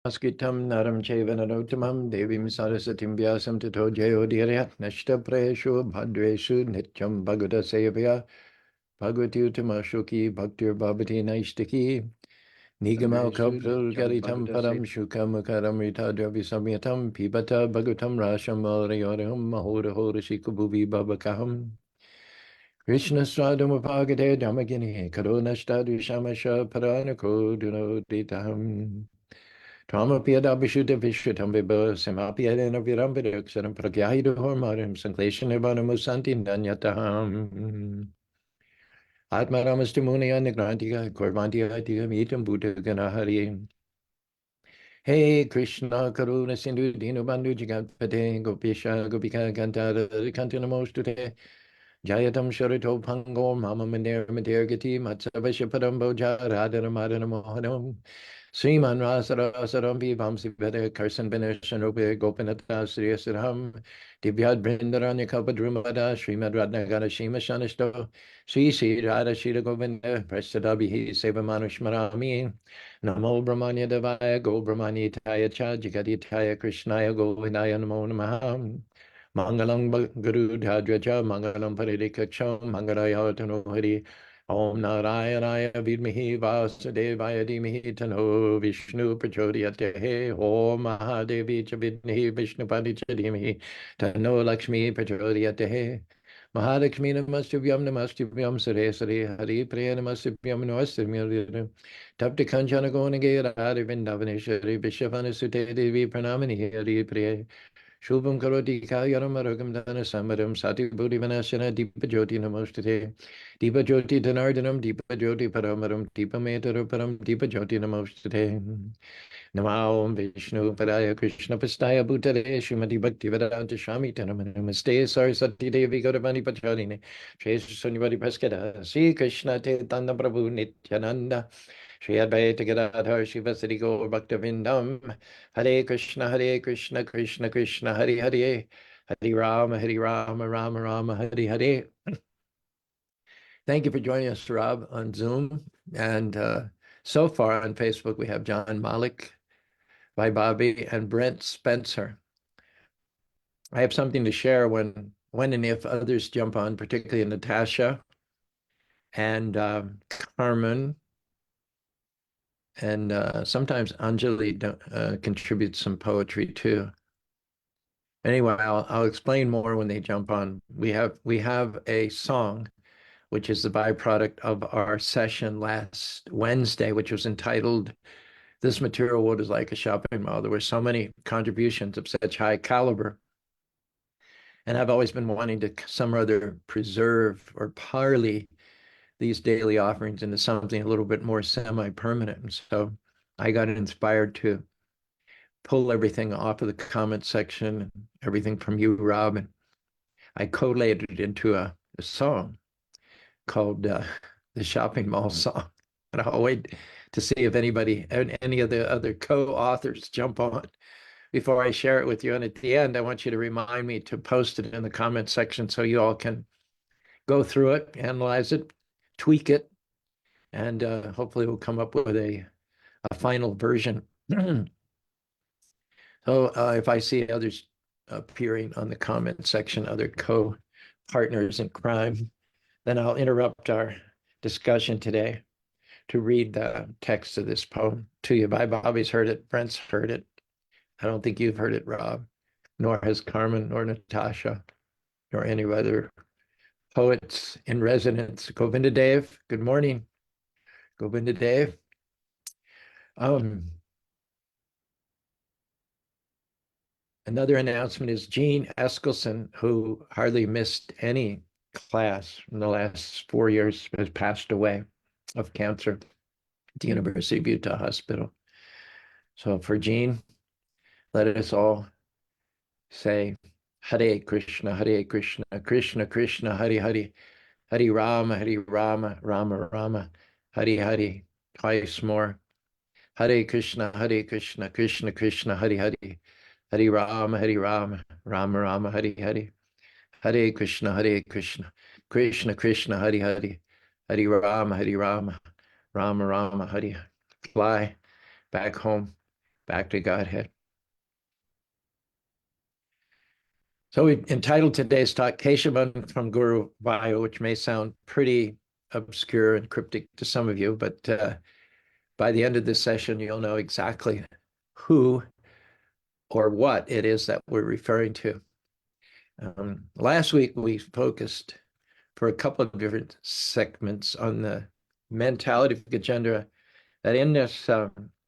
Askitam naram chaiva narottamam devim sarasatim vyasam tato jayodirayat nashtaprayeshu bhadreshu nityam bhagavata sevaya bhagavati uttamashuki bhaktir bhavati naistiki nigamal kalpul garitam param shukam karam rita dravi samyatam pibata bhagavatam rasham alayoraham mahoda hoda shikabhuvi babakaham Krishna swadam upagade dhammagini karunashtadu shamasha paranako dunoditaham Twamapiyada Vishuddha Vishrutam Vibha Simapiyadena Viramvidaksaram Pragyahidu Hormarim Sankleshana Musanti Nanyataham Atmaramastu Muniya Nigrantika Korvantiyatika Mitam Buddha Ganahari Hey Krishna Karuna Sindhu Dinu Bandhu Jagatpate Gopisha Gopika Kantara Kantanamostute Jayatam Sharito Pango Mama Mandir Madirgati Matsavashapadam Boja Radhana Madana Mohanam Sriman Rasaram Vamsi Veda Karsan Beneshan Rupe Gopinata Sri Siddham Divyad Brindaranya Kalpadrumada Srimad Ratnagana Shima Shanisto Sri Radha Shira Govinda Prastadabihi Sevamanushmarami Namo Brahmanya Devaya Go Brahmanyataya Cha Jagaditaya Krishnaya Govindaya Namo Namaha Mangalam Guru Dhadraja Mangalam Paridikacha Mangalaya Tano Hari Om Narayana Vidmihi Vasudevaya Dhimahi Tano Vishnu Prachodhyate Om Mahadevi Chavidnihi Vishnupadi Chadhimahi Tano Lakshmi Prachodhyate Mahalakshmi Namastuvyam Sare Sare Hari Priya Namastuvyam Namastuvyam Tapti Kanchana Gonagir Hari Vindavaneshwari Vishavana Sute Devi Pranamani Hari Priya Shubham Karoti Kalyanam Aragam Dana Samaram Sati Buddhi Vanashana Deepa Jyoti Namostate Deepa Jyoti Dhanardanam Deepa Jyoti Paramaram Deepa Metaraparam Deepa Jyoti Namostate Namo Vishnu Padaya Krishna Pastaya Bhutale Srimati Bhakti Vedanta Swami Namaste Sarasati Devi Gauravani Pacharine Shesha Sunyavadi Paskada Sri Krishna Chaitanya Prabhu Nityananda Shri Advaita Gadadhar Shiva Sri Gaur Bhaktavindam Hare Krishna Krishna Krishna Hare Hare Hare Rama Rama Rama Hare Hare. Thank you for joining us, Rob, on Zoom. And so far on Facebook, we have John Malik, by Bobby, and Brent Spencer. I have something to share when and if others jump on, particularly Natasha and Carmen, and sometimes Anjali contributes some poetry too. Anyway, I'll explain more when they jump on. We have a song, which is the byproduct of our session last Wednesday, which was entitled "This Material World is Like a Shopping Mall." There were so many contributions of such high caliber. And I've always been wanting to some or other preserve or parley these daily offerings into something a little bit more semi-permanent. And so I got inspired to pull everything off of the comment section, everything from you, Rob, and I collated it into a song called the Shopping Mall Song. And I'll wait to see if any of the other co-authors jump on before I share it with you. And at the end, I want you to remind me to post it in the comment section so you all can go through it, analyze it, tweak it, and hopefully we'll come up with a final version. So if I see others appearing on the comment section, other co-partners in crime, then I'll interrupt our discussion today to read the text of this poem to you. Bobby's heard it, Brent's heard it. I don't think you've heard it, Rob, nor has Carmen, nor Natasha, nor any other poets in residence. Govinda Dev, good morning. Govinda Dev. Another announcement is Gene Eskelson, who hardly missed any class in the last 4 years, has passed away of cancer at the University of Utah Hospital. So for Gene, let us all say Hare Krishna, Krishna Krishna, Hare Hare, Hare Rama, Rama Rama, Hare Hare, twice more. Hare Krishna, Krishna Krishna, Hare Hare, Hare Rama, Rama Rama, Hare Hare, Hare Krishna, Krishna Krishna, Hare Hare, Hare Rama, Rama Rama, Hare. Fly back home back to Godhead. So we entitled today's talk, Keshavan from Guruvayor, which may sound pretty obscure and cryptic to some of you, but by the end of this session, you'll know exactly who or what it is that we're referring to. Last week, we focused for a couple of different segments on the mentality of Gajendra, that in this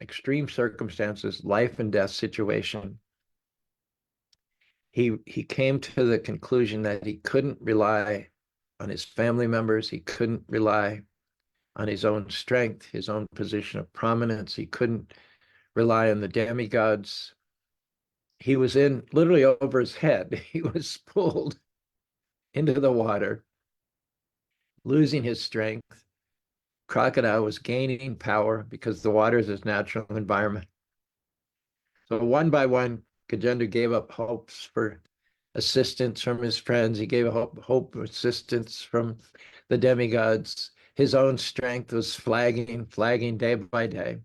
extreme circumstances, life and death situation, he came to the conclusion that he couldn't rely on his family members. He couldn't rely on his own strength, his own position of prominence. He couldn't rely on the demigods. He was in literally over his head. He was pulled into the water, losing his strength. Crocodile was gaining power because the water is his natural environment. So one by one, Gajendra gave up hopes for assistance from his friends. He gave up hope for assistance from the demigods. His own strength was flagging day by day.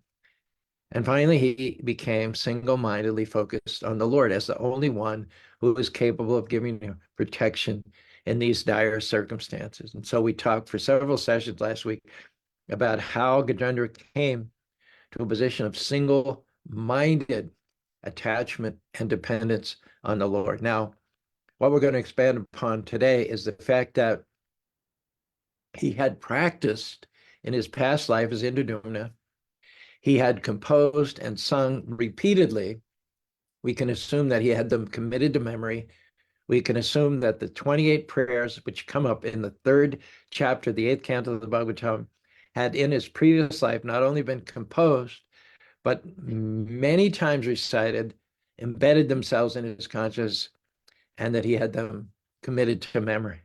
And finally, he became single-mindedly focused on the Lord as the only one who was capable of giving him protection in these dire circumstances. And so we talked for several sessions last week about how Gajendra came to a position of single-minded attachment and dependence on the Lord. Now, what we're going to expand upon today is the fact that he had practiced in his past life as Indradumna. He had composed and sung repeatedly. We can assume that he had them committed to memory. We can assume that the 28 prayers, which come up in the 3rd chapter, the 8th canto of the Bhagavatam, had in his previous life not only been composed, but many times recited, embedded themselves in his consciousness, and that he had them committed to memory.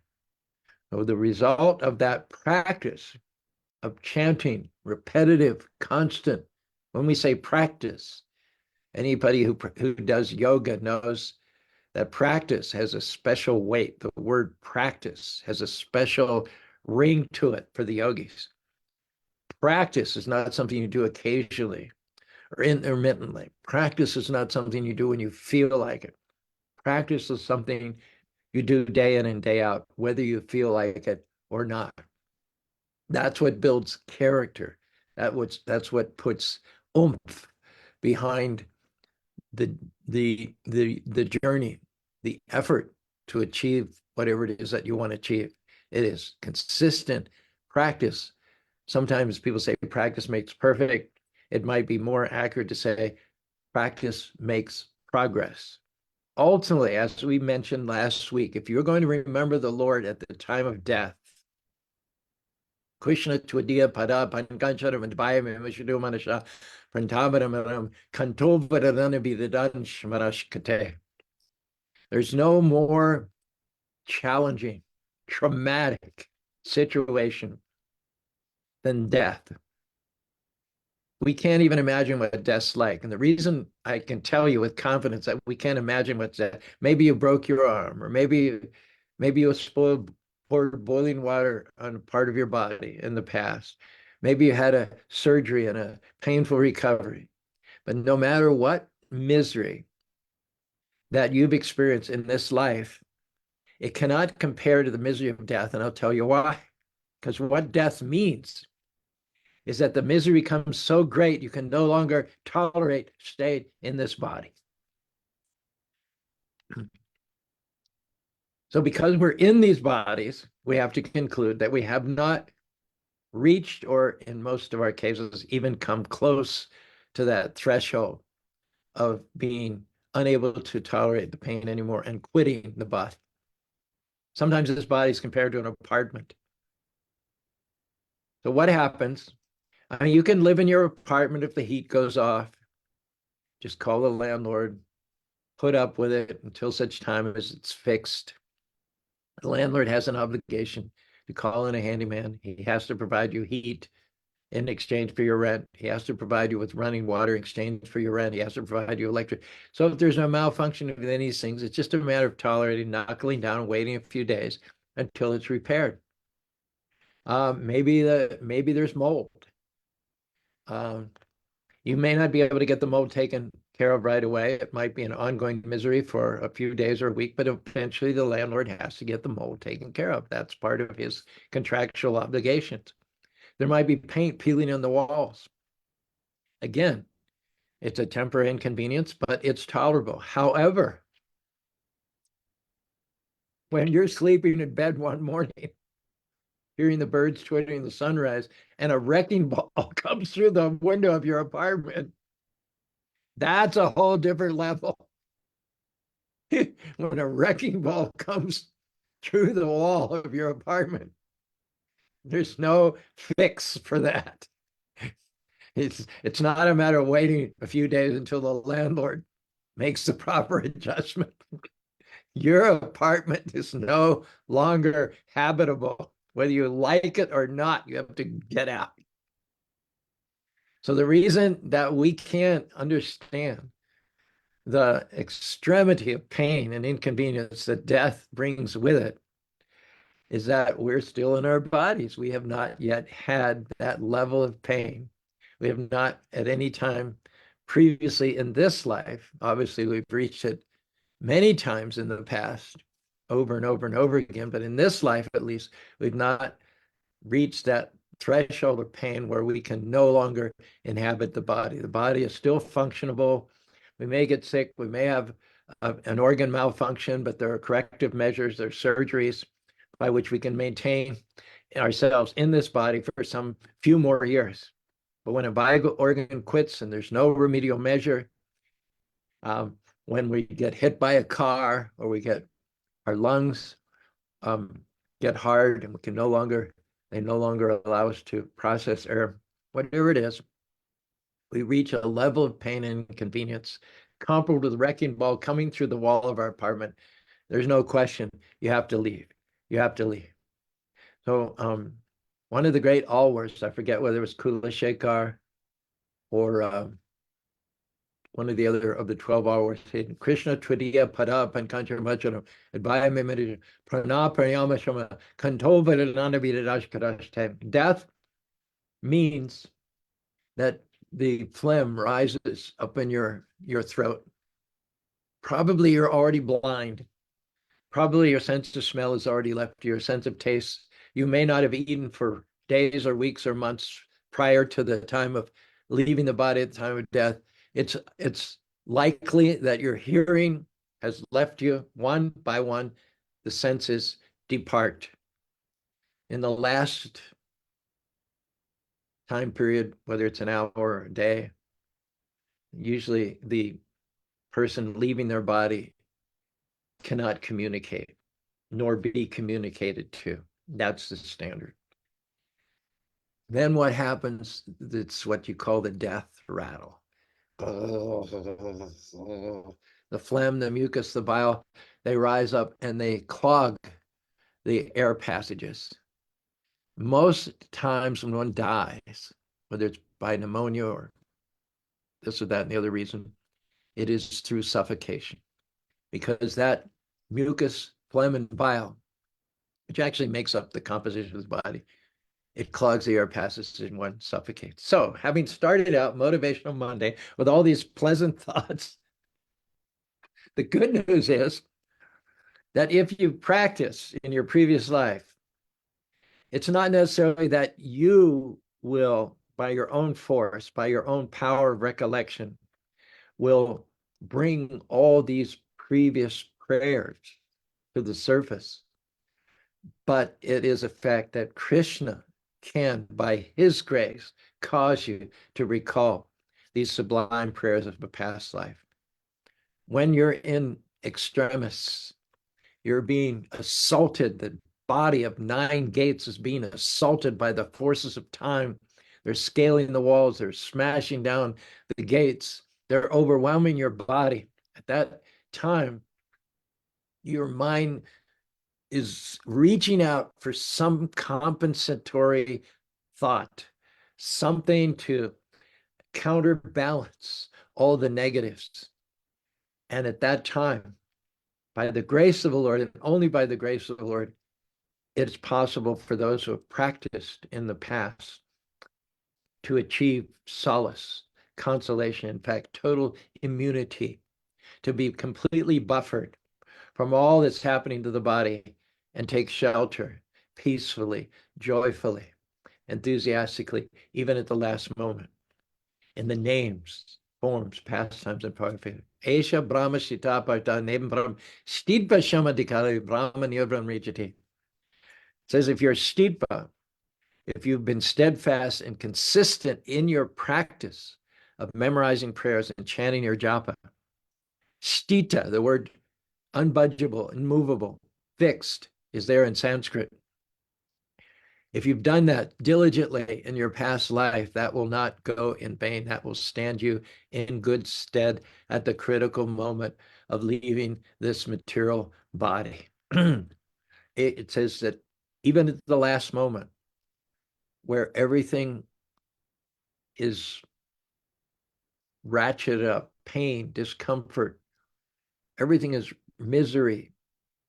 So the result of that practice of chanting, repetitive, constant, when we say practice, anybody who does yoga knows that practice has a special weight. The word practice has a special ring to it for the yogis. Practice is not something you do occasionally or intermittently. Practice is not something you do when you feel like it. Practice is something you do day in and day out, whether you feel like it or not. That's what builds character. That's what puts oomph behind the journey, the effort to achieve whatever it is that you want to achieve. It is consistent practice. Sometimes people say practice makes perfect. It might be more accurate to say practice makes progress. Ultimately, as we mentioned last week, if you're going to remember the Lord at the time of death, Krishna Twadia Pada Pankancharam and Bayamishudu Manasha Prantamaram Kantovadanabidadan Shmarashkate. There's no more challenging, traumatic situation than death. We can't even imagine what death's like. And the reason I can tell you with confidence that we can't imagine what's death, maybe you broke your arm, or maybe you poured boiling water on a part of your body in the past. Maybe you had a surgery and a painful recovery. But no matter what misery that you've experienced in this life, it cannot compare to the misery of death. And I'll tell you why. Because what death means is that the misery becomes so great you can no longer tolerate staying in this body. So because we're in these bodies, we have to conclude that we have not reached, or in most of our cases, even come close to that threshold of being unable to tolerate the pain anymore and quitting the body. Sometimes this body is compared to an apartment. So what happens? I mean, you can live in your apartment if the heat goes off. Just call the landlord, put up with it until such time as it's fixed. The landlord has an obligation to call in a handyman. He has to provide you heat in exchange for your rent. He has to provide you with running water in exchange for your rent. He has to provide you electric. So if there's no malfunction of any of these things, it's just a matter of tolerating, knuckling down, and waiting a few days until it's repaired. Maybe there's mold. You may not be able to get the mold taken care of right away. It might be an ongoing misery for a few days or a week, but eventually the landlord has to get the mold taken care of. That's part of his contractual obligations. There might be paint peeling on the walls. Again, it's a temporary inconvenience, but it's tolerable. However, when you're sleeping in bed one morning, hearing the birds twittering, the sunrise, and a wrecking ball comes through the window of your apartment, that's a whole different level. When a wrecking ball comes through the wall of your apartment, there's no fix for that. It's not a matter of waiting a few days until the landlord makes the proper adjustment. Your apartment is no longer habitable. Whether you like it or not, you have to get out. So the reason that we can't understand the extremity of pain and inconvenience that death brings with it is that we're still in our bodies. We have not yet had that level of pain. We have not at any time previously in this life. Obviously, we've reached it many times in the past, over and over and over again. But in this life, at least, we've not reached that threshold of pain where we can no longer inhabit the body. The body is still functionable. We may get sick. We may have an organ malfunction, but there are corrective measures, there are surgeries by which we can maintain ourselves in this body for some few more years. But when a vital organ quits and there's no remedial measure, when we get hit by a car or we get our lungs get hard and we can they no longer allow us to process air, whatever it is, we reach a level of pain and inconvenience comparable to the wrecking ball coming through the wall of our apartment. There's no question. You have to leave. You have to leave. So one of the great alwars, I forget whether it was Kula Shekar or one of the other of the 12 hours, said, Krishna Twidiya Pada Pankancha Machana, Advaya Mimidi, Prana Pranayama Shama, Kantova Nanavida. Death means that the phlegm rises up in your throat. Probably you're already blind. Probably your sense of smell has already left you, your sense of taste. You may not have eaten for days or weeks or months prior to the time of leaving the body at the time of death. It's likely that your hearing has left you one by one. The senses depart. In the last time period, whether it's an hour or a day, usually the person leaving their body cannot communicate, nor be communicated to. That's the standard. Then what happens? It's what you call the death rattle. The phlegm, the mucus, the bile, they rise up and they clog the air passages. Most times when one dies, whether it's by pneumonia or this or that and the other reason, it is through suffocation, because that mucus, phlegm, and bile, which actually makes up the composition of the body, it clogs the air passages and one suffocates. So, having started out Motivational Monday with all these pleasant thoughts, the good news is that if you practice in your previous life, it's not necessarily that you will, by your own force, by your own power of recollection, will bring all these previous prayers to the surface. But it is a fact that Krishna can, by his grace, cause you to recall these sublime prayers of a past life. When you're in extremis, you're being assaulted. The body of 9 gates is being assaulted by the forces of time. They're scaling the walls. They're smashing down the gates. They're overwhelming your body. At that time, your mind is reaching out for some compensatory thought, something to counterbalance all the negatives. And at that time, by the grace of the Lord, and only by the grace of the Lord, it's possible for those who have practiced in the past to achieve solace, consolation, in fact, total immunity, to be completely buffered from all that's happening to the body and take shelter peacefully, joyfully, enthusiastically, even at the last moment, in the names, forms, pastimes, and participles. Esha Brahma Shita Parta Nebram Stidpa Shamadikari Brahma Nirvam Rijati. It says if you're Stidpa, if you've been steadfast and consistent in your practice of memorizing prayers and chanting your japa, stita, the word unbudgeable, immovable, fixed, is there in Sanskrit. If you've done that diligently in your past life, that will not go in vain. That will stand you in good stead at the critical moment of leaving this material body. It says that even at the last moment, where everything is ratcheted up, pain, discomfort, everything is misery,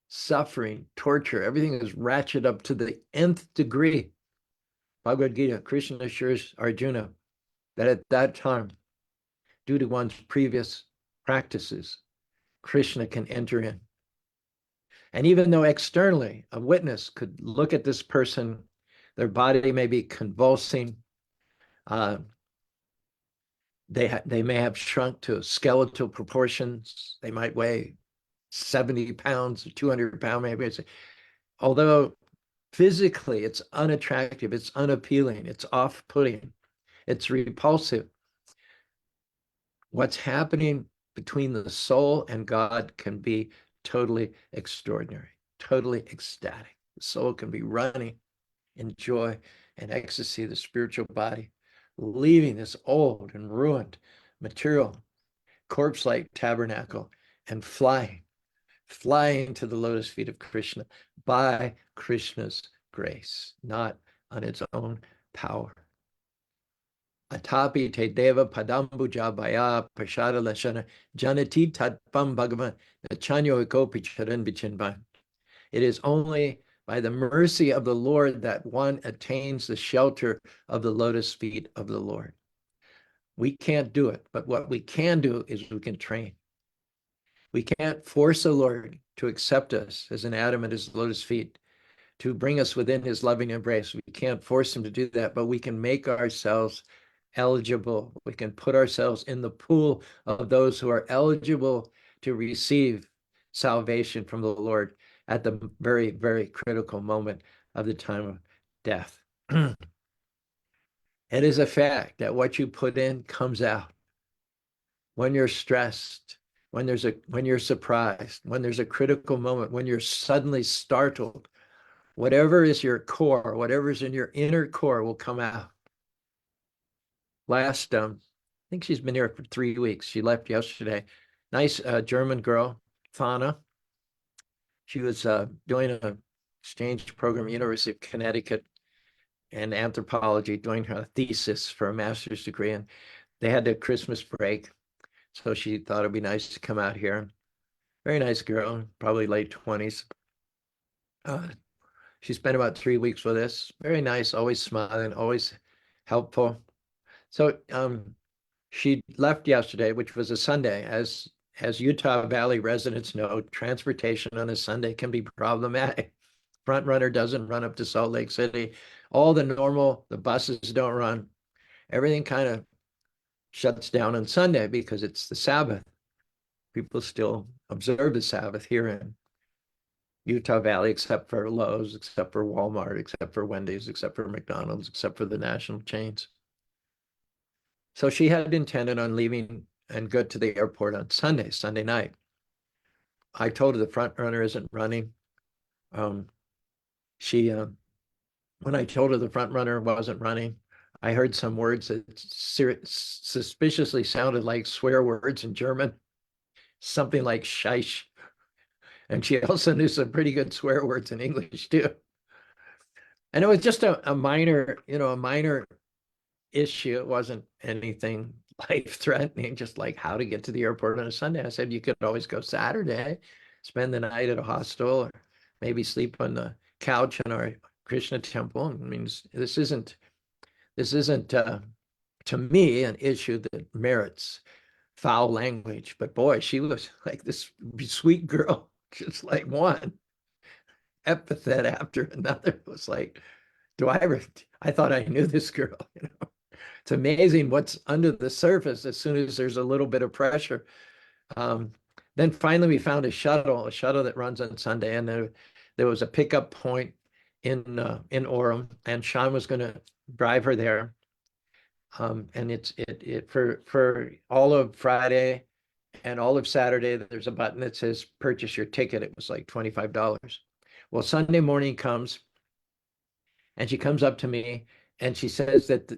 suffering, torture, everything is ratcheted up to the nth degree. Bhagavad Gita, Krishna assures Arjuna that at that time, due to one's previous practices, Krishna can enter in. And even though externally a witness could look at this person, their body may be convulsing, they may have shrunk to skeletal proportions, they might weigh 70 pounds, 200 pounds, maybe. Although physically it's unattractive, it's unappealing, it's off-putting, it's repulsive. What's happening between the soul and God can be totally extraordinary, totally ecstatic. The soul can be running in joy and ecstasy, the spiritual body, leaving this old and ruined material, corpse-like tabernacle, and flying to the lotus feet of Krishna by Krishna's grace, not on its own power. Atapi te deva padambuja bhaya prashada lashana janati tatpam bhagavan nachanyo ikopi charan bichinban. It is only by the mercy of the Lord that one attains the shelter of the lotus feet of the Lord. We can't do it, but what we can do is we can train. We can't force the Lord to accept us as an atom at his lotus feet, to bring us within his loving embrace. We can't force him to do that, but we can make ourselves eligible. We can put ourselves in the pool of those who are eligible to receive salvation from the Lord at the very, very critical moment of the time of death. It is a fact that what you put in comes out. When you're stressed, when you're surprised, when there's a critical moment, when you're suddenly startled, whatever is your core, whatever is in your inner core will come out. I think she's been here for 3 weeks. She left yesterday. Nice German girl, Fana. She was doing an exchange program at University of Connecticut in anthropology, doing her thesis for a master's degree. And they had a Christmas break. So she thought it'd be nice to come out here. Very nice girl, probably late 20s. She spent about 3 weeks with us. Very nice, always smiling, always helpful. So she left yesterday, which was a Sunday. As Utah Valley residents know, transportation on a Sunday can be problematic. Front runner doesn't run up to Salt Lake City. All the buses don't run. Everything kind of shuts down on Sunday because it's the Sabbath. People still observe the Sabbath here in Utah Valley, except for Lowe's, except for Walmart, except for Wendy's, except for McDonald's, except for the national chains. So she had intended on leaving and go to the airport on Sunday night. I told her the front runner isn't running. When I told her the front runner wasn't running, I heard some words that suspiciously sounded like swear words in German, something like "scheiß." And she also knew some pretty good swear words in English too. And it was just a minor issue. It wasn't anything life-threatening, just like how to get to the airport on a Sunday. I said, you could always go Saturday, spend the night at a hostel, or maybe sleep on the couch in our Krishna temple. I mean, this isn't to me, an issue that merits foul language. But boy, she was like this sweet girl, just like one epithet after another. It was like, I thought I knew this girl, you know. It's amazing what's under the surface as soon as there's a little bit of pressure. Then finally we found a shuttle that runs on Sunday, and there was a pickup point in Orem, and Sean was going to drive her there. And it for all of Friday and all of Saturday, there's a button that says purchase your ticket. It was like $25. Well, Sunday morning comes, and she comes up to me and she says it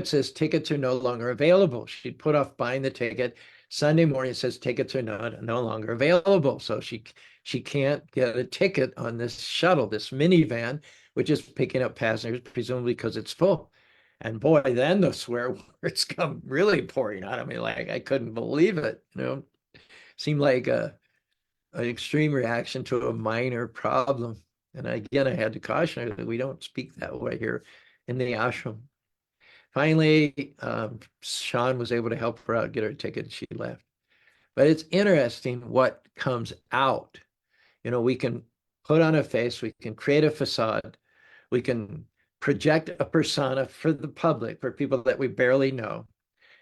says tickets are no longer available. She'd put off buying the ticket. Sunday morning it says tickets are no longer available. So she can't get a ticket on this shuttle, this minivan, which is picking up passengers, presumably because it's full. And boy, then the swear words come really pouring out of me. Like I couldn't believe it. You know, seemed like an extreme reaction to a minor problem. And again, I had to caution her that we don't speak that way here in the ashram. Finally, Sean was able to help her out, get her a ticket, and she left. But it's interesting what comes out. You know, we can put on a face, we can create a facade, we can project a persona for the public, for people that we barely know,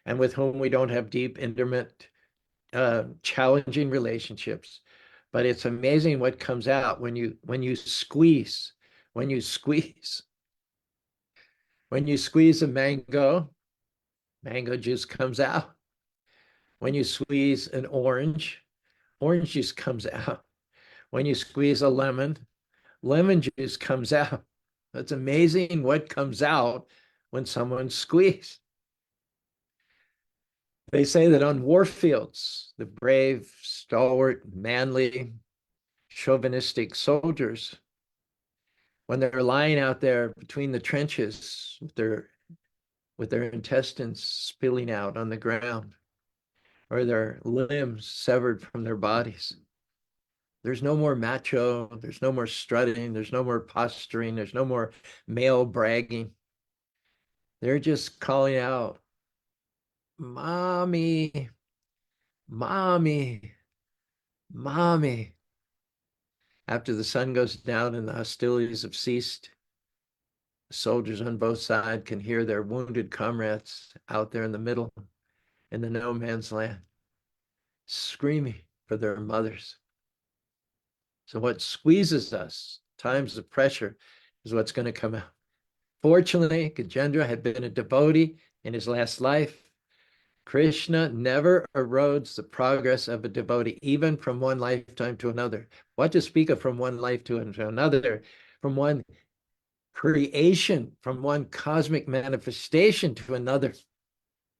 and with whom we don't have deep, intimate, challenging relationships. But it's amazing what comes out when you squeeze a mango juice comes out. When you squeeze an orange juice comes out. When you squeeze a lemon juice comes out. It's amazing what comes out when someone's squeezed. They say that on war fields, the brave, stalwart, manly, chauvinistic soldiers, when they're lying out there between the trenches with their intestines spilling out on the ground, or their limbs severed from their bodies, there's no more macho, there's no more strutting, there's no more posturing, there's no more male bragging. They're just calling out, "Mommy, mommy, mommy." After the sun goes down and the hostilities have ceased, the soldiers on both sides can hear their wounded comrades out there in the middle, in the no man's land, screaming for their mothers. So what squeezes us, times of pressure, is what's going to come out. Fortunately, Gajendra had been a devotee in his last life. Krishna never erodes the progress of a devotee, even from one lifetime to another. What to speak of from one life to another, from one creation, from one cosmic manifestation to another.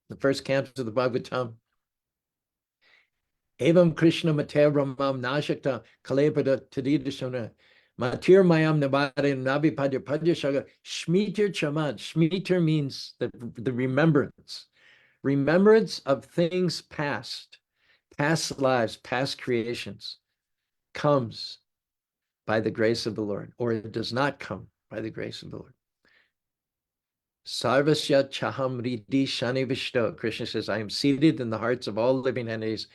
The first canto of the Bhagavatam. Evam Krishna Mater Brahmam Nashakta Kalepada Tadidashana Matir Mayam Nabari Nabi Padya Padya Shaga Shmitir Chaman. Shmitir means the remembrance. Remembrance of things past lives, past creations, comes by the grace of the Lord, or it does not come by the grace of the Lord. Sarvasya Chaham Ridi Shani Vishto. Krishna says, I am seated in the hearts of all living entities.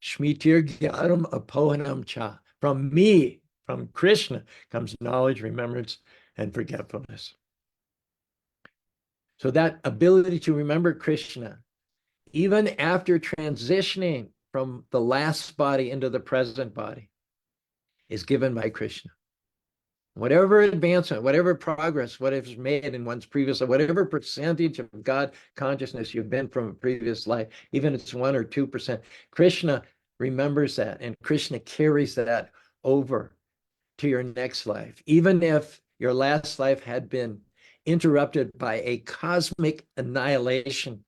Shmitir Gyaram Apohanam Cha. From me, from Krishna, comes knowledge, remembrance, and forgetfulness. So that ability to remember Krishna, even after transitioning from the last body into the present body, is given by Krishna. Whatever advancement, whatever progress, whatever's made in one's previous life, whatever percentage of God consciousness you've been from a previous life, even if it's 1 or 2%, Krishna remembers that, and Krishna carries that over to your next life. Even if your last life had been interrupted by a cosmic annihilation,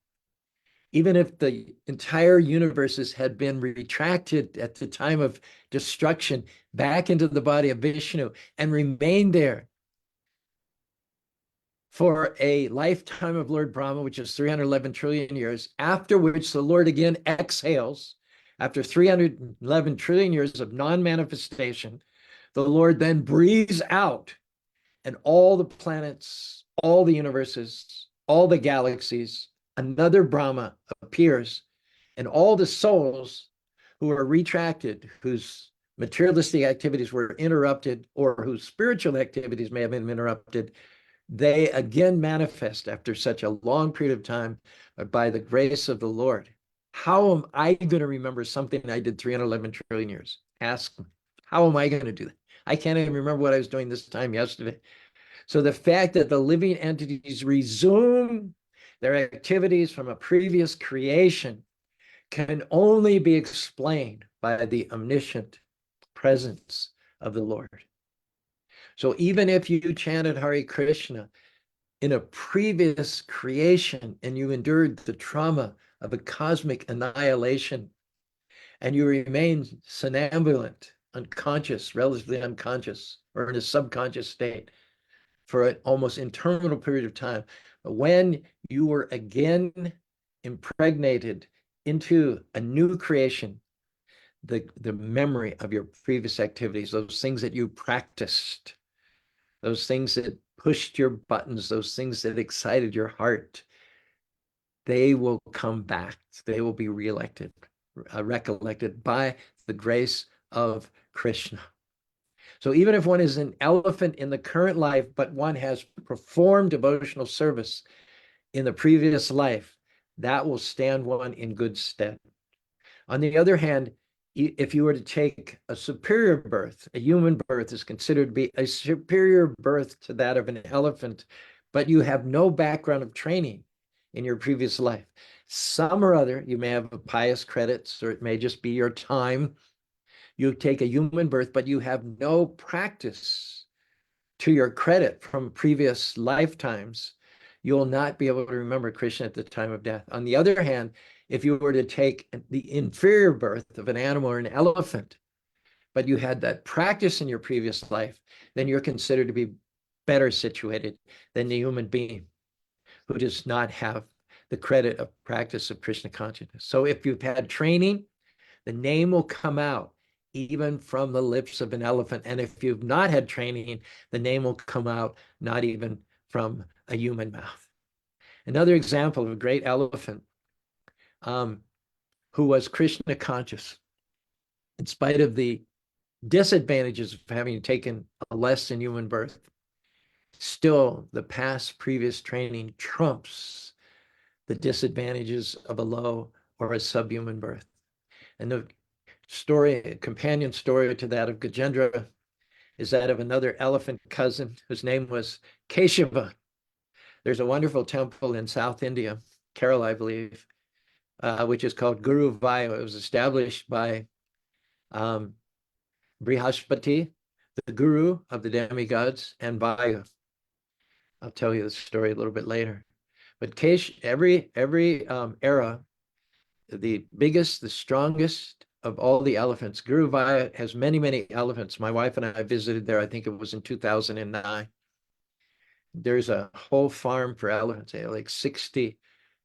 even if the entire universes had been retracted at the time of destruction back into the body of Vishnu and remained there for a lifetime of Lord Brahma, which is 311 trillion years, after which the Lord again exhales. After 311 trillion years of non-manifestation, the Lord then breathes out, and all the planets, all the universes, all the galaxies, another Brahma appears, and all the souls who are retracted, whose materialistic activities were interrupted, or whose spiritual activities may have been interrupted, they again manifest after such a long period of time by the grace of the Lord. How am I going to remember something I did 311 trillion years? Ask me. How am I going to do that? I can't even remember what I was doing this time yesterday. So the fact that the living entities resume their activities from a previous creation can only be explained by the omniscient presence of the Lord. So even if you chanted Hare Krishna in a previous creation and you endured the trauma of a cosmic annihilation and you remain somnambulant, unconscious, relatively unconscious, or in a subconscious state for an almost interminable period of time, when you were again impregnated into a new creation, the memory of your previous activities, those things that you practiced, those things that pushed your buttons, those things that excited your heart, they will come back. They will be recollected by the grace of Krishna. So even if one is an elephant in the current life, but one has performed devotional service in the previous life, that will stand one in good stead. On the other hand, if you were to take a superior birth, a human birth is considered to be a superior birth to that of an elephant, but you have no background of training in your previous life. Some or other, you may have pious credits, or it may just be your time. You take a human birth, but you have no practice to your credit from previous lifetimes. You will not be able to remember Krishna at the time of death. On the other hand, if you were to take the inferior birth of an animal or an elephant, but you had that practice in your previous life, then you're considered to be better situated than the human being who does not have the credit of practice of Krishna consciousness. So if you've had training, the name will come out even from the lips of an elephant. And if you've not had training, the name will come out not even from a human mouth. Another example of a great elephant who was Krishna conscious, in spite of the disadvantages of having taken a less than human birth, still the past previous training trumps the disadvantages of a low or a subhuman birth. And the story, a companion story to that of Gajendra, is that of another elephant cousin whose name was Keshavan. There's a wonderful temple in South India, Kerala, I believe, which is called Guruvayor. It was established by Brihaspati, the guru of the demigods, and Vayu. I'll tell you the story a little bit later. But every era, the biggest, the strongest of all the elephants, Guruvayor has many, many elephants. My wife and I visited there, I think it was in 2009. There's a whole farm for elephants. They have like 60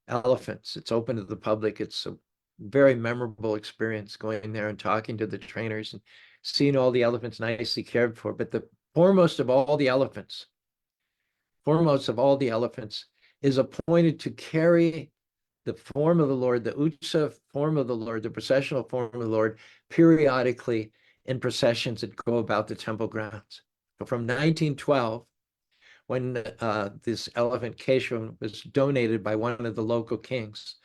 elephants. It's open to the public. It's a very memorable experience going there and talking to the trainers and seeing all the elephants nicely cared for. But the foremost of all the elephants is appointed to carry the form of the Lord, the Utsa form of the Lord, the processional form of the Lord, periodically in processions that go about the temple grounds. So from 1912, when this elephant Keshavan was donated by one of the local kings,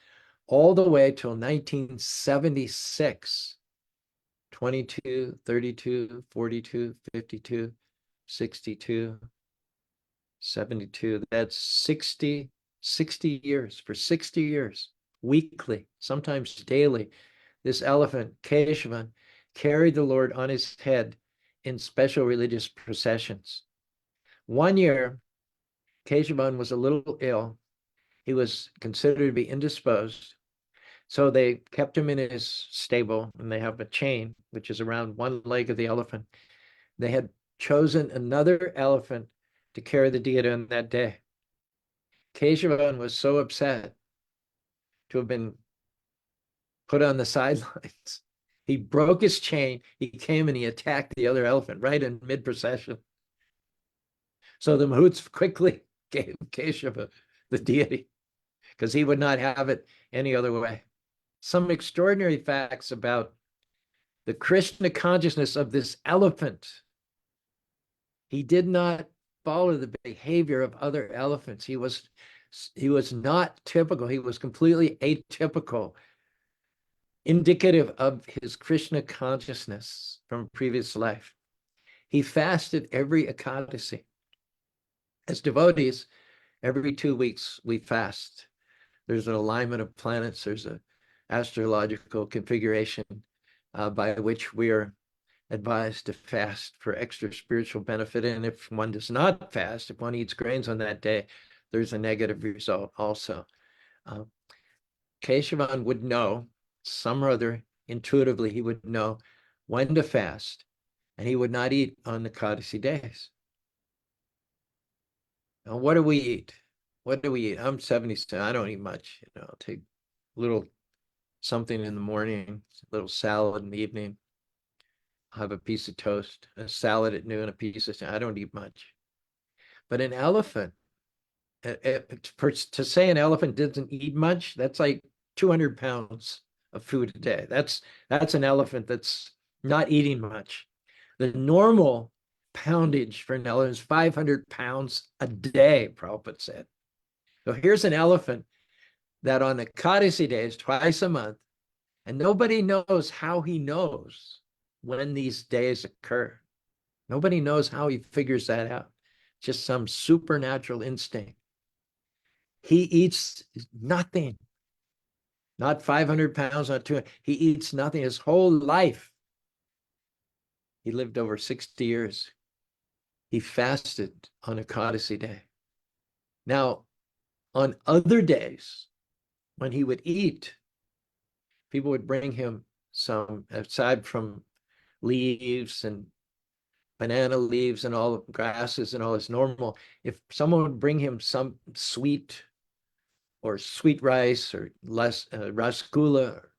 all the way till 1976, 22, 32, 42, 52, 62, 72, that's 60 years. For 60 years, weekly, sometimes daily, this elephant, Keshavan, carried the Lord on his head in special religious processions. One year, Keshavan was a little ill. He was considered to be indisposed. So they kept him in his stable, and they have a chain, which is around one leg of the elephant. They had chosen another elephant to carry the deity on that day. Keshavan was so upset to have been put on the sidelines. He broke his chain. He came and he attacked the other elephant right in mid-procession. So the mahouts quickly gave Keshavan the deity, because he would not have it any other way. Some extraordinary facts about the Krishna consciousness of this elephant. He did not follow the behavior of other elephants. He was not typical. He was completely atypical, indicative of his Krishna consciousness from previous life. He fasted every Ekadasi. As devotees, every 2 weeks we fast. There's an alignment of planets. There's an astrological configuration by which we are advised to fast for extra spiritual benefit. And if one does not fast, if one eats grains on that day, there's a negative result also. Keshavan would know, some or other, intuitively, he would know when to fast, and he would not eat on the Ekadasi days. Now, what do we eat? What do we eat? I'm 77. I don't eat much. I'll take a little something in the morning, a little salad in the evening. I'll have a piece of toast, a salad at noon, a piece of, I don't eat much. But an elephant, to say an elephant doesn't eat much, that's like 200 pounds of food a day. That's an elephant that's not eating much. The normal poundage for an elephant is 500 pounds a day, Prabhupada said. So here's an elephant that on Ekadasi days, twice a month, and nobody knows how he knows when these days occur. Nobody knows how he figures that out. Just some supernatural instinct. He eats nothing. Not 500 pounds, not 200. He eats nothing his whole life. He lived over 60 years. He fasted on Ekadasi day. Now, on other days, when he would eat, people would bring him some, aside from leaves and banana leaves and all grasses and all this normal, if someone would bring him some sweet or sweet rice or less rasgula or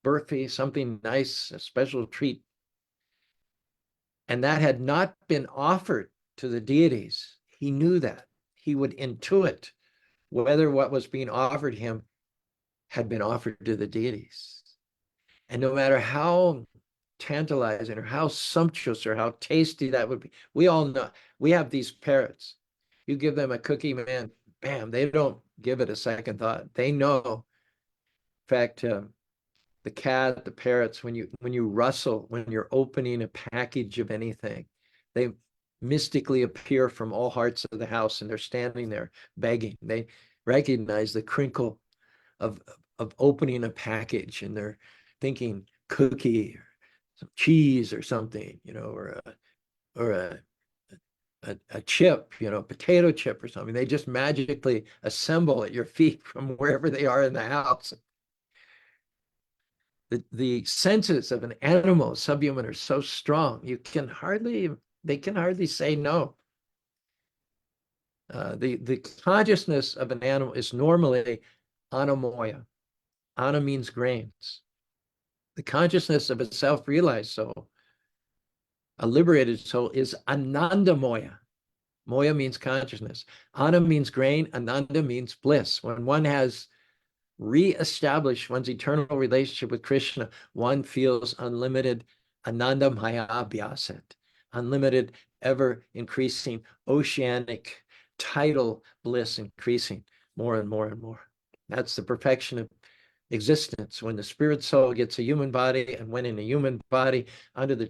burfi, something nice, a special treat, and that had not been offered to the deities, he knew that. He would intuit whether what was being offered him had been offered to the deities. And no matter how tantalizing or how sumptuous or how tasty that would be, we all know, we have these parrots. You give them a cookie, man, bam, they don't give it a second thought. They know. In fact, the cat, the parrots, when you rustle, when you're opening a package of anything, they mystically appear from all hearts of the house, and they're standing there begging. They recognize the crinkle of opening a package, and they're thinking cookie or some cheese or something, or a chip, a potato chip or something. They just magically assemble at your feet from wherever they are in the house. The senses of an animal, subhuman, are so strong, they can hardly say no. The consciousness of an animal is normally anamoya. Ana means grains. The consciousness of a self-realized soul, a liberated soul, is anandamoya. Moya means consciousness. Ana means grain. Ananda means bliss. When one has reestablished one's eternal relationship with Krishna, one feels unlimited ananda maya abhyasat, unlimited, ever increasing, oceanic, tidal bliss, increasing more and more and more. That's the perfection of existence. When the spirit soul gets a human body, and when in a human body, under the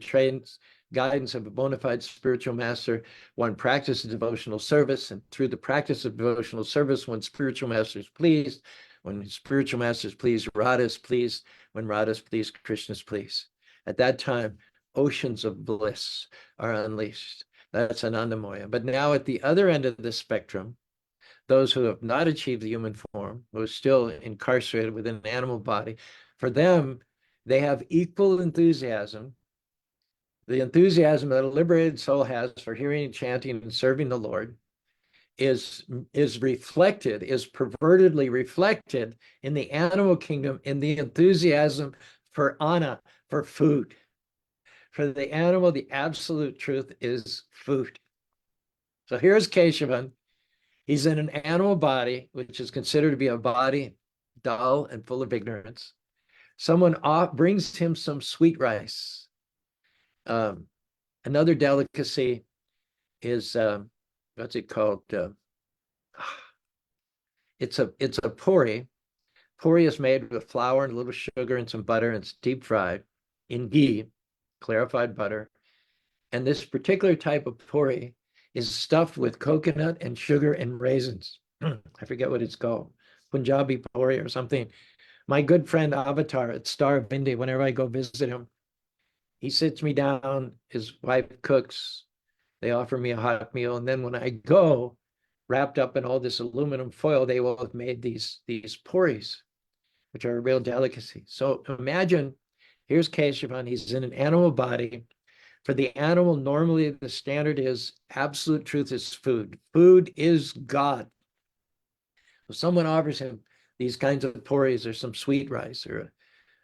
guidance of a bona fide spiritual master, one practices devotional service, and through the practice of devotional service, when spiritual master is pleased, when spiritual master is pleased, Radha is pleased. When Radha is pleased, Krishna is pleased. At that time, oceans of bliss are unleashed. That's Anandamoya. But now at the other end of the spectrum, those who have not achieved the human form, who are still incarcerated within an animal body, for them, they have equal enthusiasm. The enthusiasm that a liberated soul has for hearing, chanting, and serving the Lord is pervertedly reflected in the animal kingdom in the enthusiasm for ana, for food. For the animal, the absolute truth is food. So here's Keshavan. He's in an animal body, which is considered to be a body dull and full of ignorance. Someone brings him some sweet rice. Another delicacy is, what's it called? It's a puri. Puri is made with flour and a little sugar and some butter, and it's deep fried in ghee, clarified butter. And this particular type of puri is stuffed with coconut and sugar and raisins. I forget what it's called, Punjabi puri or something. My good friend Avatar at Star of India, whenever I go visit him, he sits me down, his wife cooks, they offer me a hot meal, and then when I go, wrapped up in all this aluminum foil, they will have made these puris, which are a real delicacy. So imagine, here's Keshavan, he's in an animal body. For the animal, normally the standard is absolute truth is food. Food is God. If someone offers him these kinds of puris or some sweet rice or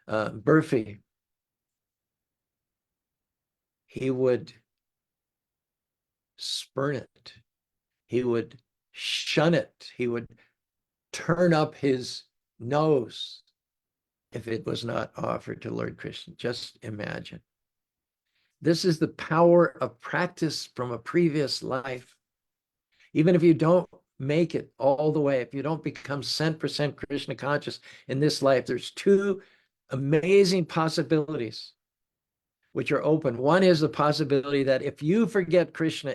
burfi, he would spurn it. He would shun it. He would turn up his nose if it was not offered to Lord Krishna. Just imagine. This is the power of practice from a previous life. Even if you don't make it all the way, if you don't become 100% Krishna conscious in this life, there's two amazing possibilities which are open. One is the possibility that if you forget Krishna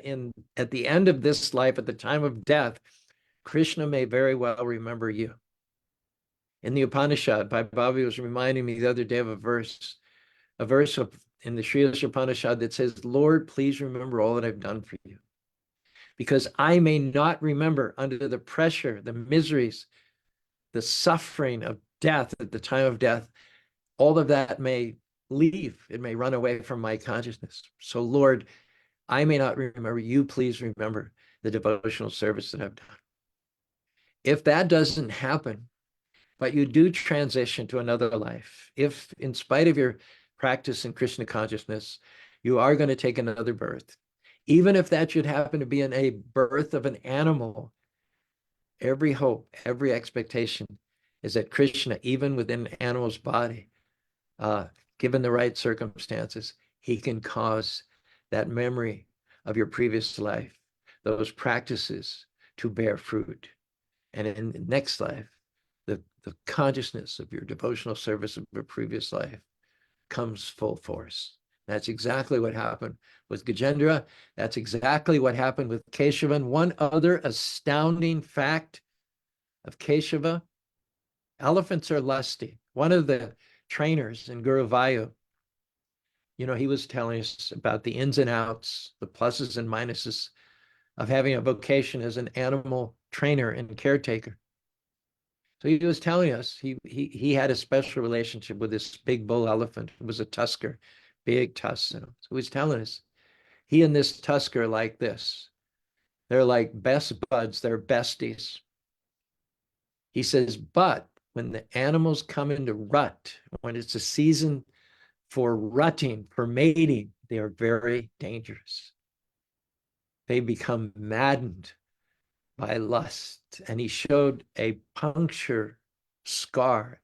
at the end of this life, at the time of death, Krishna may very well remember you. In the Upanishad, Bhai Bhavi was reminding me the other day of a verse in the Sri Upanishad that says, Lord, please remember all that I've done for you. Because I may not remember under the pressure, the miseries, the suffering of death at the time of death, all of that may leave. It may run away from my consciousness. So Lord, I may not remember you. Please remember the devotional service that I've done. If that doesn't happen, but you do transition to another life, if in spite of your practice in Krishna consciousness, you are going to take another birth, even if that should happen to be in a birth of an animal, every hope, every expectation is that Krishna, even within an animal's body, given the right circumstances, he can cause that memory of your previous life, those practices to bear fruit. And in the next life, the consciousness of your devotional service of your previous life comes full force. That's exactly what happened with Gajendra. That's exactly what happened with Keshavan. One other astounding fact of Keshava, elephants are lusty. One of the trainers in Guruvayor, he was telling us about the ins and outs, the pluses and minuses of having a vocation as an animal trainer and caretaker. So he was telling us he had a special relationship with this big bull elephant. It was a tusker, big tusk. So he was telling us he and this tusker are like this. They're like best buds. They're besties. He says, but when the animals come into rut, when it's a season for rutting, for mating, they are very dangerous. They become maddened by lust. And he showed a puncture scar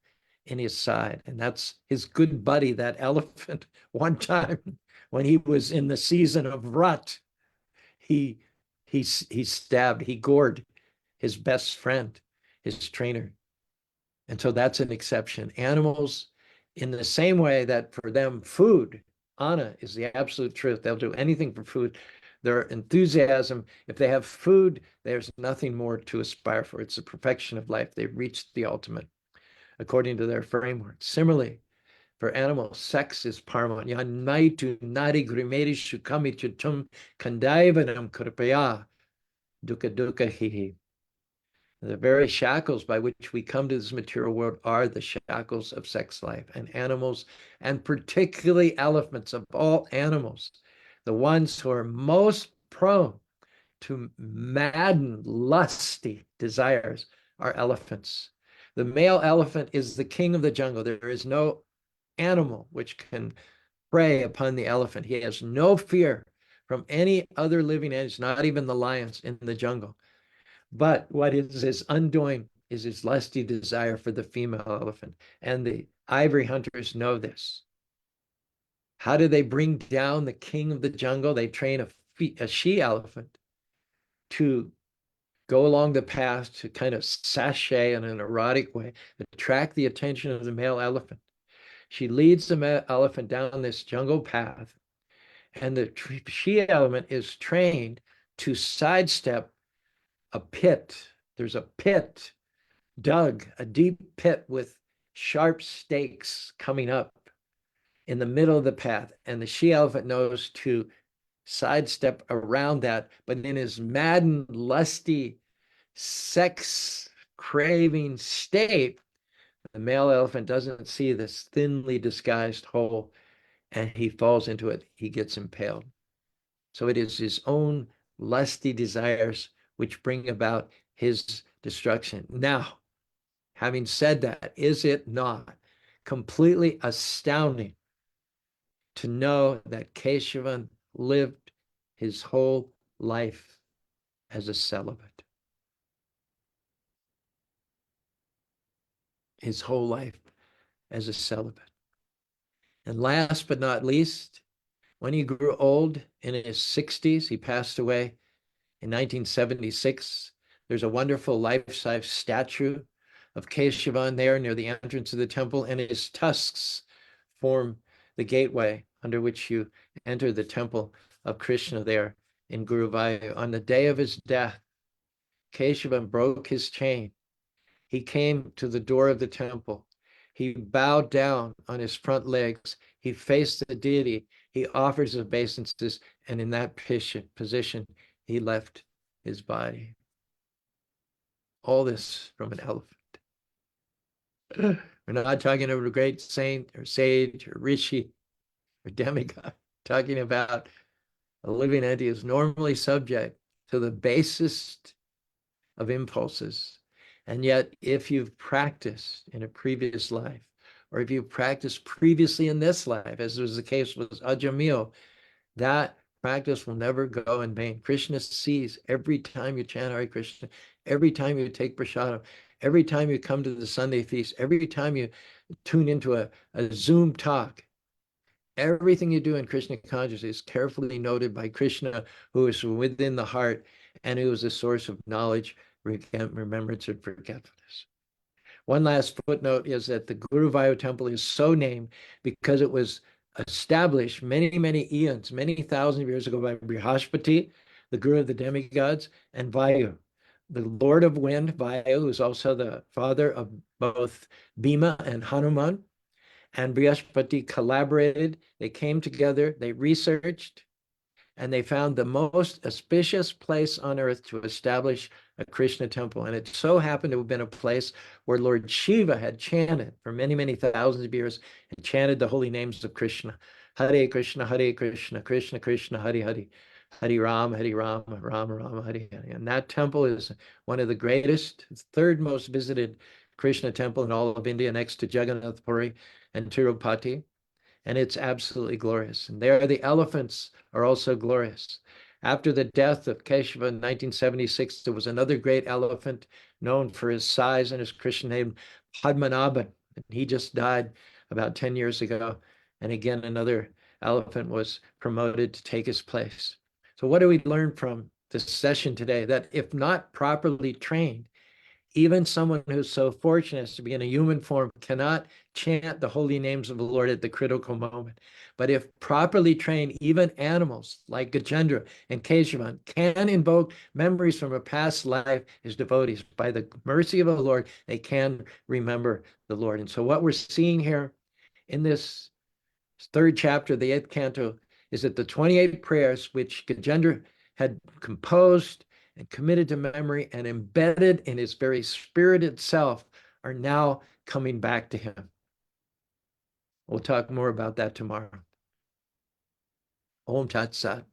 in his side. And that's his good buddy, that elephant. One time when he was in the season of rut, he stabbed, he gored his best friend, his trainer. And so that's an exception. Animals, in the same way that for them, food, Anna, is the absolute truth. They'll do anything for food. Their enthusiasm, if they have food, there's nothing more to aspire for. It's the perfection of life. They've reached the ultimate according to their framework. Similarly, for animals, sex is paramount. Yanaitu nari grimeri shukami chutum kandaivanam kurpaya dukkha dukkha hihi. The very shackles by which we come to this material world are the shackles of sex life. And animals, and particularly elephants, of all animals, the ones who are most prone to madden, lusty desires are elephants. The male elephant is the king of the jungle. There is no animal which can prey upon the elephant. He has no fear from any other living animals, not even the lions in the jungle. But what is his undoing is his lusty desire for the female elephant. And the ivory hunters know this. How do they bring down the king of the jungle? They train a she elephant to go along the path to kind of sashay in an erotic way, attract the attention of the male elephant. She leads the elephant down this jungle path, and the she elephant is trained to sidestep a pit. There's a pit dug, a deep pit with sharp stakes coming up in the middle of the path. And the she elephant knows to sidestep around that, but in his maddened, lusty, sex craving state, the male elephant doesn't see this thinly disguised hole and he falls into it. He gets impaled. So it is his own lusty desires which bring about his destruction. Now, having said that, is it not completely astounding to know that Keshavan lived his whole life as a celibate? His whole life as a celibate. And last but not least, when he grew old in his 60s, he passed away in 1976. There's a wonderful life-size statue of Keshavan there near the entrance of the temple, and his tusks form the gateway under which you enter the temple of Krishna there in Guruvayor. On the day of his death, Keshavan broke his chain. He came to the door of the temple. He bowed down on his front legs. He faced the deity. He offers obeisances, and in that position, he left his body. All this from an elephant. We're not talking about a great saint or sage or rishi or demigod. We're talking about a living entity who's normally subject to the basest of impulses. And yet, if you've practiced in a previous life, or if you've practiced previously in this life, as was the case with Ajamil, that practice will never go in vain. Krishna sees every time you chant Hare Krishna, every time you take prasadam, every time you come to the Sunday feast, every time you tune into a Zoom talk. Everything you do in Krishna consciousness is carefully noted by Krishna, who is within the heart and who is a source of knowledge, remembrance, and forgetfulness. One last footnote is that the Guruvayor temple is so named because it was established many, many eons, many thousands of years ago by Brihaspati, the guru of the demigods, and Vayu, the Lord of Wind. Vayu, who is also the father of both Bhima and Hanuman. And Brihaspati collaborated. They came together, they researched, and they found the most auspicious place on earth to establish a Krishna temple. And it so happened to have been a place where Lord Shiva had chanted for many, many thousands of years, and chanted the holy names of Krishna. Hare Krishna, Krishna Krishna, Hare Hare. Hare Ram, Ram Ram, Hare Hare. And that temple is one of the greatest, third most visited Krishna temple in all of India, next to Jagannath Puri and Tirupati. And it's absolutely glorious. And there the elephants are also glorious. After the death of Keshava in 1976, there was another great elephant known for his size and his Christian name, Padmanabhan. And he just died about 10 years ago. And again, another elephant was promoted to take his place. So what do we learn from this session today? That if not properly trained, even someone who's so fortunate as to be in a human form cannot chant the holy names of the Lord at the critical moment. But if properly trained, even animals like Gajendra and Keshavan can invoke memories from a past life as devotees. By the mercy of the Lord, they can remember the Lord. And so what we're seeing here in this third chapter, the 8th canto, is that the 28 prayers which Gajendra had composed and committed to memory and embedded in his very spirit itself are now coming back to him. We'll talk more about that tomorrow. Om Tat Sat.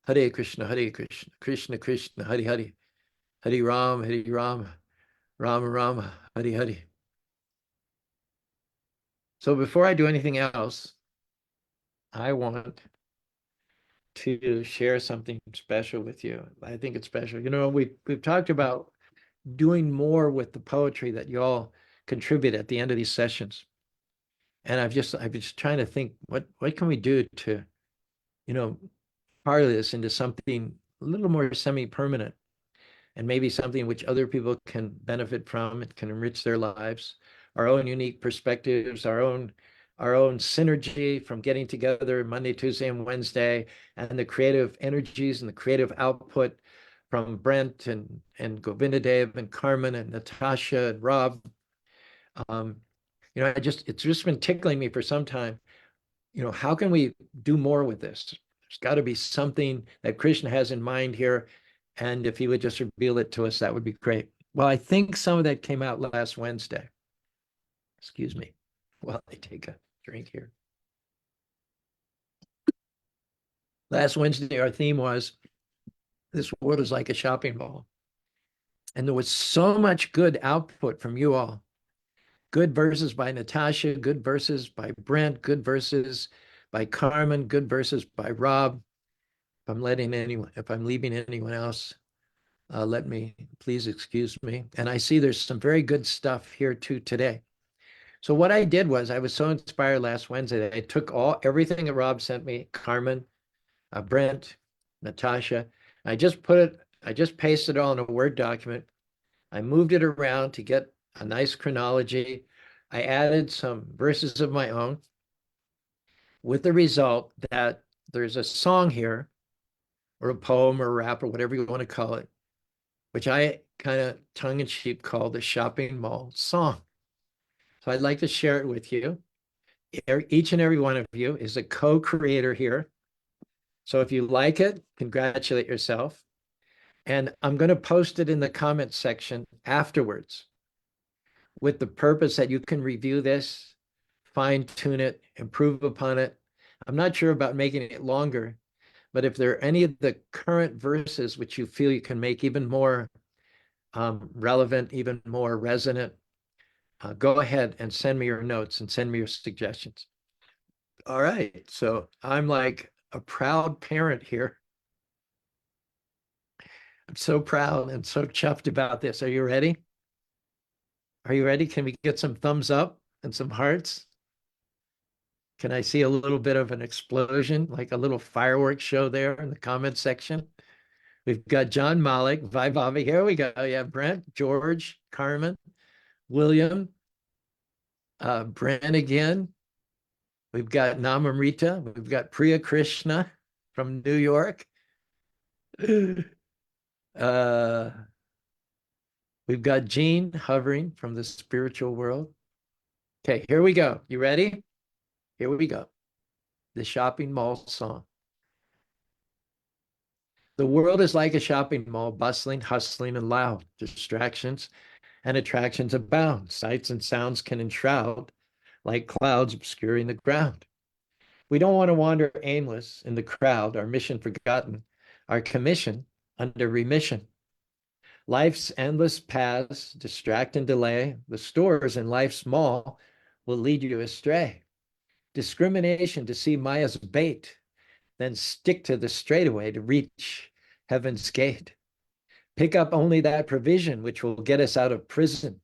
Hare Krishna, Krishna Krishna, Hare Hare. Hare Ram, Rama Rama, Hare Hare. So before I do anything else, I want to share something special with you. I think it's special. You know, we've talked about doing more with the poetry that you all contribute at the end of these sessions. And I've just trying to think what can we do to, you know, parlay this into something a little more semi-permanent and maybe something which other people can benefit from. It can enrich their lives, our own unique perspectives, our own synergy from getting together Monday, Tuesday, and Wednesday, and the creative energies and the creative output from Brent and Govindadev and Carmen and Natasha and Rob. You know, it's just been tickling me for some time. You know, how can we do more with this? There's got to be something that Krishna has in mind here. And if he would just reveal it to us, that would be great. Well, I think some of that came out last Wednesday. Excuse me while I take a drink here. Last Wednesday, our theme was this world is like a shopping mall. And there was so much good output from you all. Good verses by Natasha, good verses by Brent, good verses by Carmen, good verses by Rob. If I'm leaving anyone else, let me, please excuse me. And I see there's some very good stuff here too today. So what I did was I was so inspired last Wednesday that I took everything that Rob sent me, Carmen, Brent, Natasha. I just pasted it all in a Word document. I moved it around to get a nice chronology. I added some verses of my own with the result that there's a song here or a poem or a rap or whatever you want to call it, which I kind of tongue-in-cheek call the shopping mall song. So I'd like to share it with you. Each and every one of you is a co-creator here. So if you like it, congratulate yourself. And I'm going to post it in the comment section afterwards with the purpose that you can review this, fine tune it, improve upon it. I'm not sure about making it longer, but if there are any of the current verses which you feel you can make even more relevant, even more resonant, go ahead and send me your notes and send me your suggestions. All right, so I'm like a proud parent here. I'm so proud and so chuffed about this. Are you ready? Are you ready? Can we get some thumbs up and some hearts? Can I see a little bit of an explosion, like a little fireworks show there in the comment section? We've got John Malik, Vaibhavi. Here we go. Yeah, Brent, George, Carmen, William, Brent again. We've got Namamrita. We've got Priya Krishna from New York. We've got Jean hovering from the spiritual world. Okay, here we go. You ready? Here we go. The shopping mall song. The world is like a shopping mall, bustling, hustling, and loud. Distractions and attractions abound. Sights and sounds can enshroud like clouds obscuring the ground. We don't want to wander aimless in the crowd, our mission forgotten, our commission under remission. Life's endless paths distract and delay. The stores in life's mall will lead you astray. Discrimination to see Maya's bait, then stick to the straightaway to reach heaven's gate. Pick up only that provision which will get us out of prison,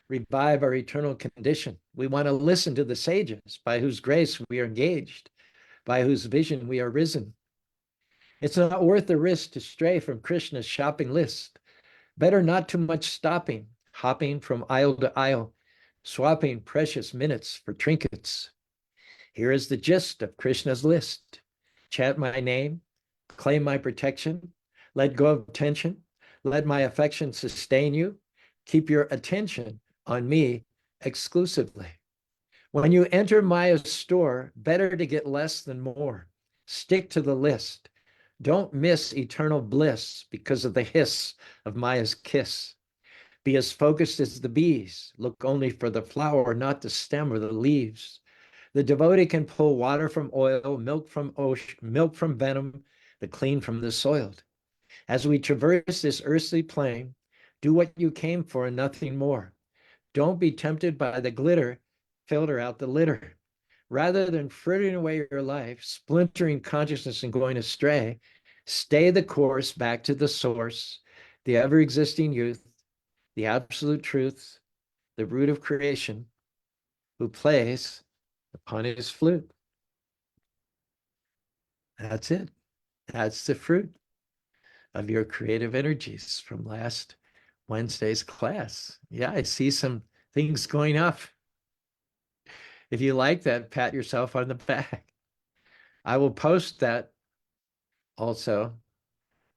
revive our eternal condition. We want to listen to the sages by whose grace we are engaged, by whose vision we are risen. It's not worth the risk to stray from Krishna's shopping list. Better not too much stopping, hopping from aisle to aisle, swapping precious minutes for trinkets. Here is the gist of Krishna's list. Chant my name, claim my protection, let go of tension, let my affection sustain you, keep your attention on me exclusively. When you enter Maya's store, better to get less than more. Stick to the list. Don't miss eternal bliss because of the hiss of Maya's kiss. Be as focused as the bees. Look only for the flower, not the stem or the leaves. The devotee can pull water from oil, milk from ocean, milk from venom, the clean from the soiled. As we traverse this earthly plane, do what you came for and nothing more. Don't be tempted by the glitter, filter out the litter. Rather than frittering away your life, splintering consciousness and going astray, stay the course back to the source, the ever-existing youth, the absolute truth, the root of creation, who plays upon his flute. That's it. That's the fruit of your creative energies from last Wednesday's class. Yeah, I see some things going up. If you like that, pat yourself on the back. I will post that also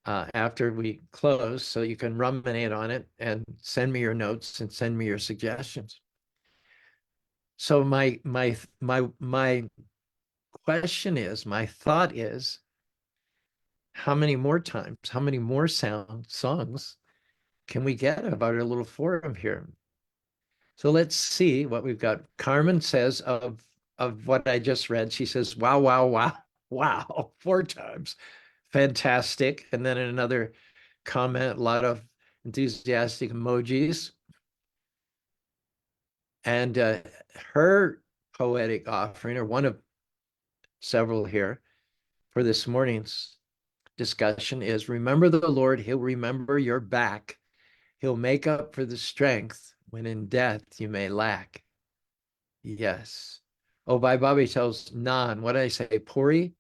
after we close, so you can ruminate on it and send me your notes and send me your suggestions. So my question is, my thought is, how many more times, how many more songs can we get about our little forum here? So let's see what we've got. Carmen says of what I just read, she says, wow, wow, wow, wow, 4 times. Fantastic. And then in another comment, a lot of enthusiastic emojis. And her poetic offering, or one of several here for this morning's discussion, is remember the Lord, he'll remember your back. He'll make up for the strength when in death you may lack. Yes. Oh, Bhai Bobby tells naan. What did I say? Puri?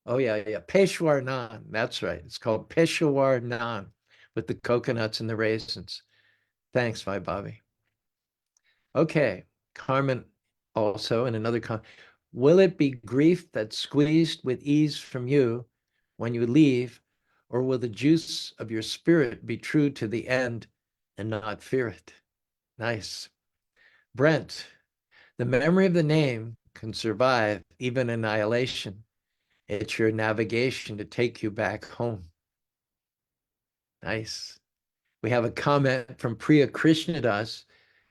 Oh, yeah. Peshawar naan. That's right. It's called Peshawar naan with the coconuts and the raisins. Thanks, Bhai Bobby. Okay. Carmen also in another comment. Will it be grief that's squeezed with ease from you when you leave, or will the juice of your spirit be true to the end and not fear it? Nice. Brent, the memory of the name can survive even annihilation. It's your navigation to take you back home. Nice. We have a comment from Priya Krishnadas.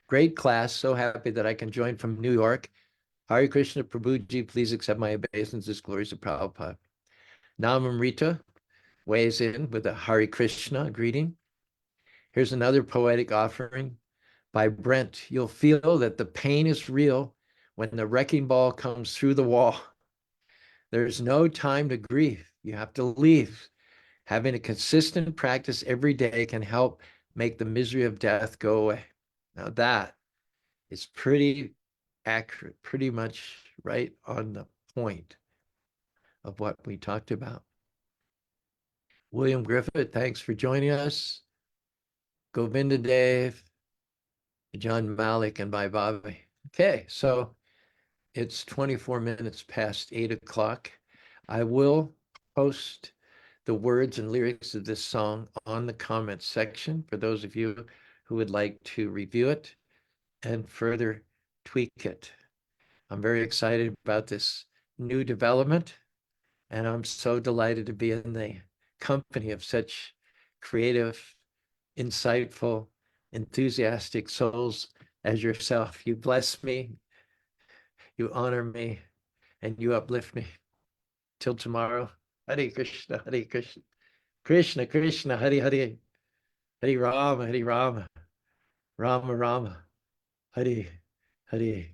Great class. So happy that I can join from New York. Hare Krishna Prabhuji, please accept my obeisances. Glories to Prabhupada. Namamrita weighs in with a Hare Krishna greeting. Here's another poetic offering by Brent. You'll feel that the pain is real when the wrecking ball comes through the wall. There's no time to grieve. You have to leave. Having a consistent practice every day can help make the misery of death go away. Now that is pretty accurate, pretty much right on the point of what we talked about. William Griffith, thanks for joining us. Govinda Dave, John Malik, and Bhai Bobby. Okay, so it's 24 minutes past 8 o'clock. I will post the words and lyrics of this song on the comments section for those of you who would like to review it and further tweak it. I'm very excited about this new development, and I'm so delighted to be in the company of such creative, insightful, enthusiastic souls as yourself. You bless me, you honor me, and you uplift me. Till tomorrow. Hare Krishna, Hare Krishna, Krishna Krishna, Hare Hare, Hare Rama, Rama Rama, Hare Hare.